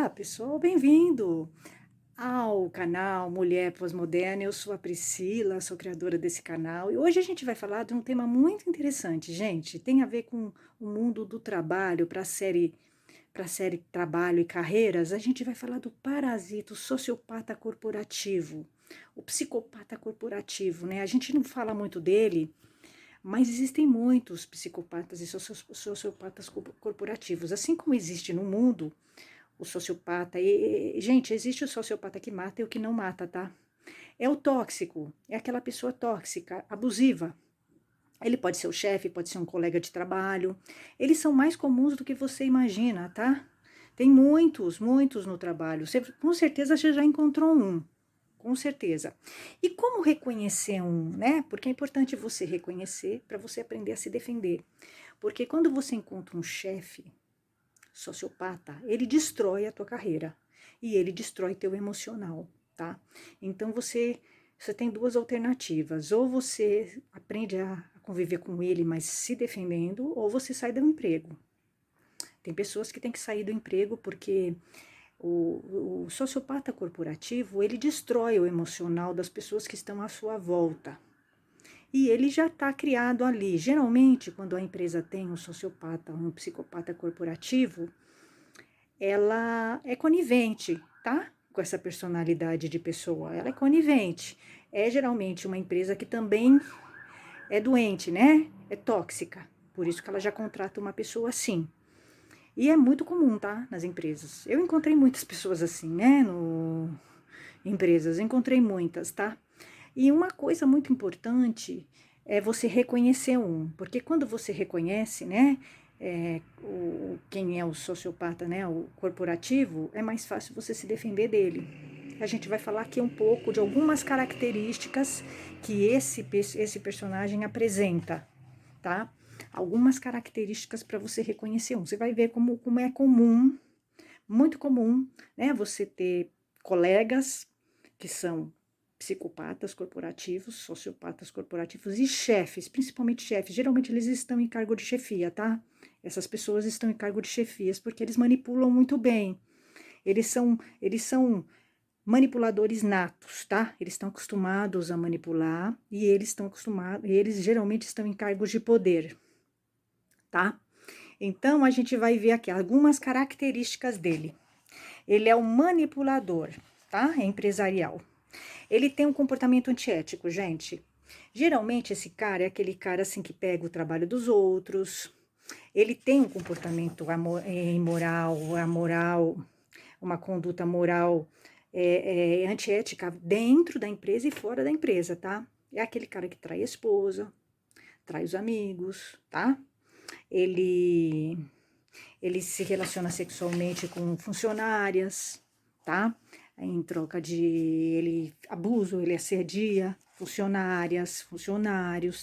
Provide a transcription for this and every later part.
Olá, pessoal, bem-vindo ao canal Mulher Pós-Moderna. Eu sou a Priscila, sou criadora desse canal e hoje a gente vai falar de um tema muito interessante, gente. Tem a ver com o mundo do trabalho, para a série Trabalho e Carreiras. A gente vai falar do parasita, o sociopata corporativo, o psicopata corporativo, né? A gente não fala muito dele, mas existem muitos psicopatas e sociopatas corporativos, assim como existe no mundo o sociopata. Gente, existe o sociopata que mata e o que não mata, tá? É o tóxico, é aquela pessoa tóxica, abusiva. Ele pode ser o chefe, pode ser um colega de trabalho. Eles são mais comuns do que você imagina, tá? Tem muitos no trabalho. Você, com certeza você já encontrou um. Com certeza. E como reconhecer um, né? Porque é importante você reconhecer para você aprender a se defender. Porque quando você encontra um chefe sociopata, ele destrói a tua carreira e ele destrói teu emocional, tá? Então você tem duas alternativas: ou você aprende a conviver com ele, mas se defendendo, ou você sai do emprego. Tem pessoas que têm que sair do emprego porque o sociopata corporativo, ele destrói o emocional das pessoas que estão à sua volta. E ele já está criado ali. Geralmente, quando a empresa tem um sociopata, um psicopata corporativo, ela é conivente, tá? Com essa personalidade de pessoa. Ela é conivente. É geralmente uma empresa que também é doente, né? É tóxica. Por isso que ela já contrata uma pessoa assim. E é muito comum, tá? Nas empresas. Eu encontrei muitas pessoas assim, né? Empresas, encontrei muitas, tá? E uma coisa muito importante é você reconhecer um, porque quando você reconhece, né, quem é o sociopata, né, o corporativo, é mais fácil você se defender dele. A gente vai falar aqui um pouco de algumas características que esse personagem apresenta, tá? Algumas características para você reconhecer um. Você vai ver como é comum, muito comum, né, você ter colegas que são psicopatas corporativos, sociopatas corporativos e chefes, principalmente chefes. Geralmente eles estão em cargo de chefia, tá? Essas pessoas estão em cargo de chefias porque eles manipulam muito bem. Eles são manipuladores natos, tá? Eles estão acostumados a manipular e eles geralmente estão em cargos de poder, tá? Então a gente vai ver aqui algumas características dele. Ele é um manipulador, tá? É empresarial. Ele tem um comportamento antiético, gente. Geralmente esse cara é aquele cara assim que pega o trabalho dos outros. Ele tem um comportamento imoral, amoral, uma conduta moral antiética dentro da empresa e fora da empresa, tá? É aquele cara que trai a esposa, trai os amigos, tá? Ele se relaciona sexualmente com funcionárias, tá? Em troca de ele assedia funcionários,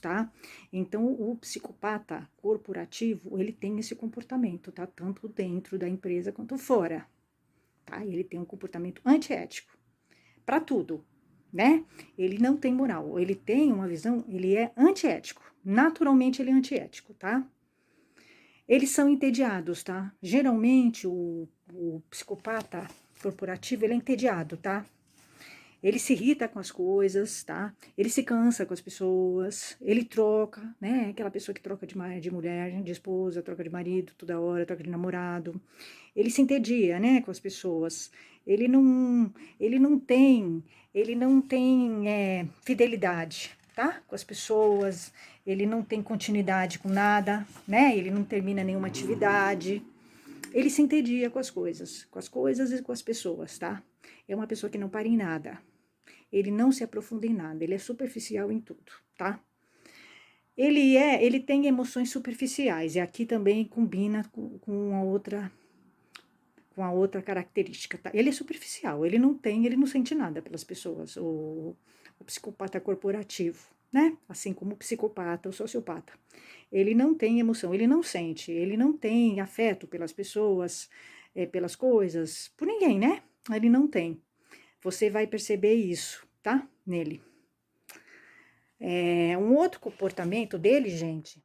tá? Então, o psicopata corporativo, ele tem esse comportamento, tá? Tanto dentro da empresa quanto fora, tá? Ele tem um comportamento antiético para tudo, né? Ele não tem moral, ele tem uma visão, ele é antiético, naturalmente ele é antiético, tá? Eles são entediados, tá? Geralmente o psicopata corporativo, ele é entediado, tá? Ele se irrita com as coisas, tá? Ele se cansa com as pessoas, ele troca, né? Aquela pessoa que troca de mulher, de esposa, troca de marido toda hora, troca de namorado. Ele se entedia, né, com as pessoas. Ele não tem fidelidade, tá? Com as pessoas. Ele não tem continuidade com nada, né? Ele não termina nenhuma atividade. Ele se entedia com as coisas e com as pessoas, tá? É uma pessoa que não para em nada. Ele não se aprofunda em nada, ele é superficial em tudo, tá? Ele tem emoções superficiais, e aqui também combina com a outra característica, tá? Ele é superficial, ele não sente nada pelas pessoas, o psicopata corporativo, né? Assim como o psicopata, o sociopata. Ele não tem emoção, ele não sente, ele não tem afeto pelas pessoas, pelas coisas, por ninguém, né? Ele não tem. Você vai perceber isso, tá? Nele. Um outro comportamento dele, gente,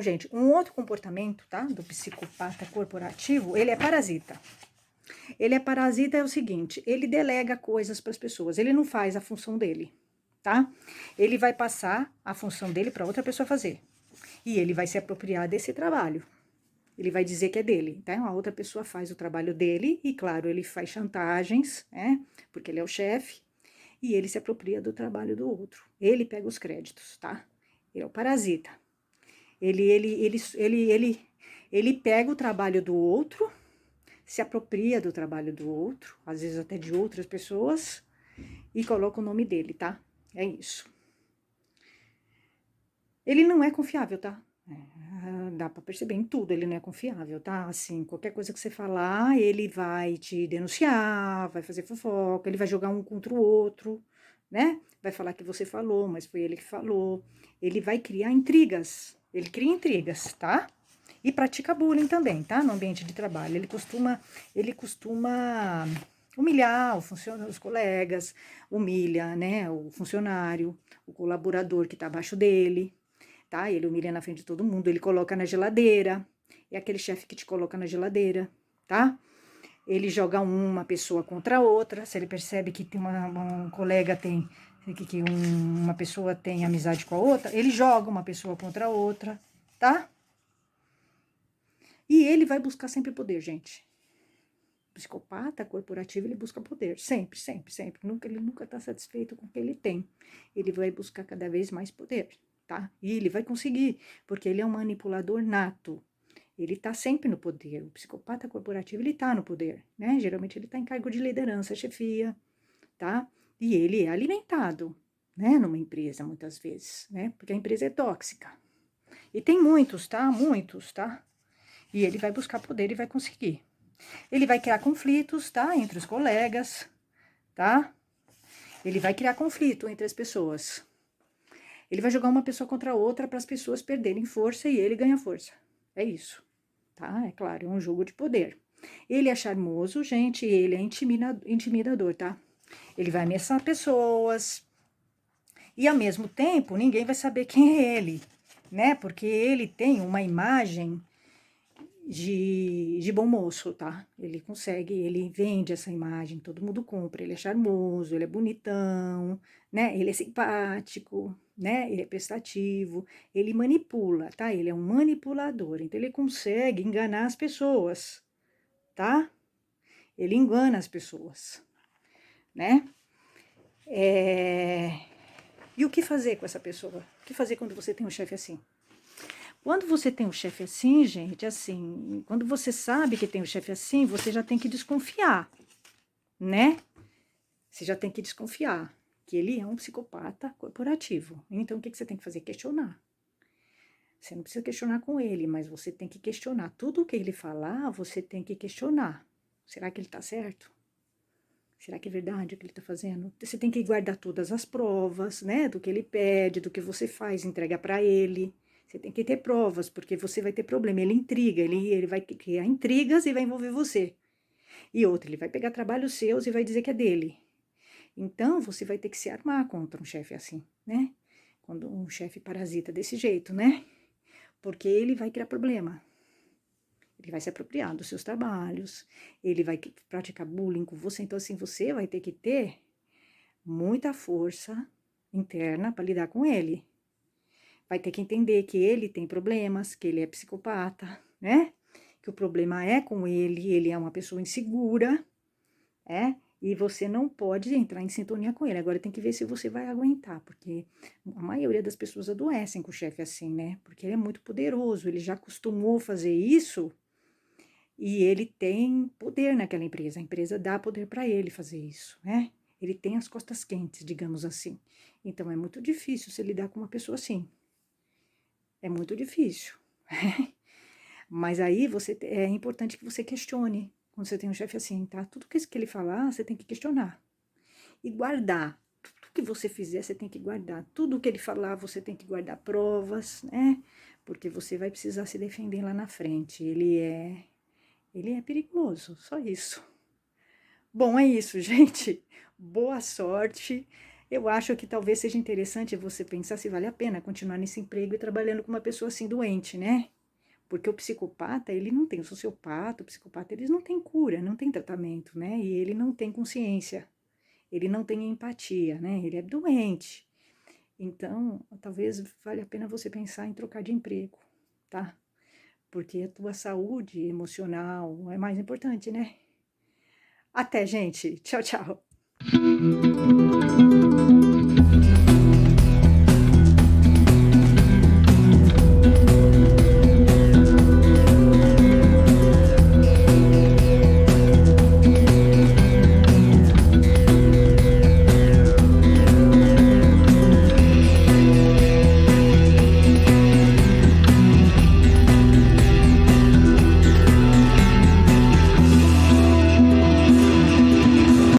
gente, um outro comportamento, tá? Do psicopata corporativo, ele é parasita. Ele é parasita é o seguinte, ele delega coisas para as pessoas, ele não faz a função dele, tá? Ele vai passar a função dele para outra pessoa fazer. E ele vai se apropriar desse trabalho. Ele vai dizer que é dele. Então, a outra pessoa faz o trabalho dele e, claro, ele faz chantagens, né? Porque ele é o chefe. E ele se apropria do trabalho do outro. Ele pega os créditos, tá? Ele é o parasita. Ele pega o trabalho do outro, se apropria do trabalho do outro, às vezes até de outras pessoas, e coloca o nome dele, tá? É isso. Ele não é confiável, tá? Dá pra perceber em tudo, ele não é confiável, tá? Assim, qualquer coisa que você falar, ele vai te denunciar, vai fazer fofoca, ele vai jogar um contra o outro, né? Vai falar que você falou, mas foi ele que falou. Ele vai criar intrigas, ele cria intrigas, tá? E pratica bullying também, tá? No ambiente de trabalho. Ele costuma humilhar os colegas, humilha, né? O funcionário, o colaborador que tá abaixo dele, tá? Ele humilha na frente de todo mundo, ele coloca na geladeira, é aquele chefe que te coloca na geladeira, tá? Ele joga uma pessoa contra a outra, se ele percebe que tem um colega tem, uma pessoa tem amizade com a outra, ele joga uma pessoa contra a outra, tá? E ele vai buscar sempre poder, gente. O psicopata corporativo, ele busca poder, sempre, sempre, sempre. Ele nunca tá satisfeito com o que ele tem. Ele vai buscar cada vez mais poder, tá? E ele vai conseguir, porque ele é um manipulador nato. Ele tá sempre no poder. O psicopata corporativo, ele tá no poder, né? Geralmente ele tá em cargo de liderança, chefia, tá? E ele é alimentado, né? Numa empresa, muitas vezes, né? Porque a empresa é tóxica. E tem muitos, tá? Muitos, tá? E ele vai buscar poder e vai conseguir. Ele vai criar conflitos, tá? Entre os colegas, tá? Ele vai criar conflito entre as pessoas. Ele vai jogar uma pessoa contra a outra para as pessoas perderem força e ele ganha força. É isso, tá? É claro, é um jogo de poder. Ele é charmoso, gente, ele é intimidador, tá? Ele vai ameaçar pessoas e, ao mesmo tempo, ninguém vai saber quem é ele, né? Porque ele tem uma imagem de bom moço, tá? Ele consegue, ele vende essa imagem, todo mundo compra. Ele é charmoso, ele é bonitão, né? Ele é simpático, né? Ele é prestativo, ele manipula, tá? Ele é um manipulador, então ele consegue enganar as pessoas, tá? Ele engana as pessoas, né? E o que fazer com essa pessoa? O que fazer quando você tem um chefe assim? Quando você tem um chefe assim, gente, assim, quando você sabe que tem um chefe assim, você já tem que desconfiar, né? Você já tem que desconfiar que ele é um psicopata corporativo. Então, o que você tem que fazer? Questionar. Você não precisa questionar com ele, mas você tem que questionar. Tudo o que ele falar, você tem que questionar. Será que ele tá certo? Será que é verdade o que ele tá fazendo? Você tem que guardar todas as provas, né? Do que ele pede, do que você faz, entrega para ele. Você tem que ter provas, porque você vai ter problema. Ele intriga, ele vai criar intrigas e vai envolver você. E outra, ele vai pegar trabalhos seus e vai dizer que é dele. Então, você vai ter que se armar contra um chefe assim, né? Quando um chefe parasita desse jeito, né? Porque ele vai criar problema. Ele vai se apropriar dos seus trabalhos, ele vai praticar bullying com você. Então, assim, você vai ter que ter muita força interna para lidar com ele. Vai ter que entender que ele tem problemas, que ele é psicopata, né? Que o problema é com ele é uma pessoa insegura, e você não pode entrar em sintonia com ele. Agora tem que ver se você vai aguentar, porque a maioria das pessoas adoecem com o chefe assim, né? Porque ele é muito poderoso, ele já acostumou fazer isso e ele tem poder naquela empresa. A empresa dá poder para ele fazer isso, né? Ele tem as costas quentes, digamos assim. Então é muito difícil você lidar com uma pessoa assim. É muito difícil. Mas aí é importante que você questione quando você tem um chefe assim, tá? Tudo que ele falar, você tem que questionar. E guardar. Tudo que você fizer, você tem que guardar. Tudo que ele falar, você tem que guardar provas, né? Porque você vai precisar se defender lá na frente. Ele é perigoso, só isso. Bom, é isso, gente. Boa sorte. Eu acho que talvez seja interessante você pensar se vale a pena continuar nesse emprego e trabalhando com uma pessoa assim doente, né? Porque o psicopata, ele não tem, o sociopata, o psicopata, eles não têm cura, não tem tratamento, né? E ele não tem consciência, ele não tem empatia, né? Ele é doente. Então, talvez valha a pena você pensar em trocar de emprego, tá? Porque a tua saúde emocional é mais importante, né? Até, gente. Tchau, tchau.